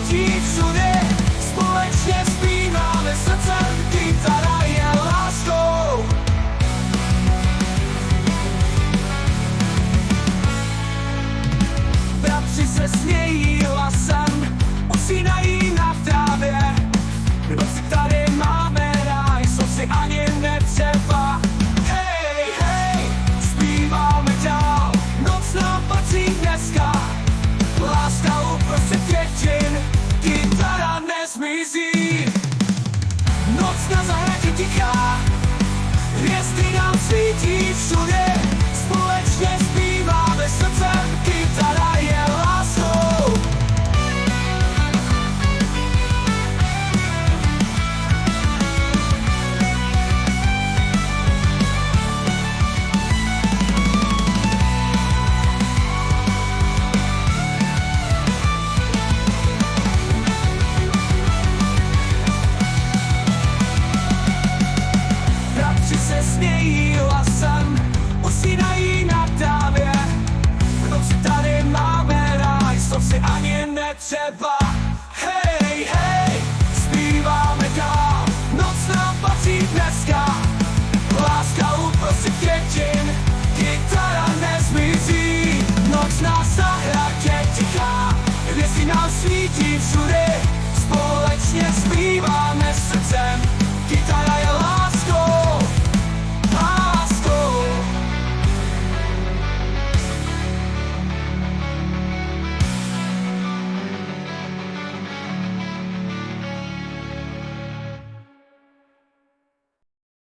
svítí všude. Společně zpíváme srdcem, kytara je láskou. Bratři se smějí hlasem, usínají na trávě. Noci tady máme ráj, slzy ani netřeba. Hej, hej, zpíváme dál, noc nám patří dneska. Láska uprostřed květin, kytara nezmizí. Noc na zahradě tichá, hvězdy nám svítí všude. Společně zpíváme srdcem, kytara je láskou. Bratři se smějí hlasem, usínají na trávě. V noci tady máme ráj, slov si ani netřeba.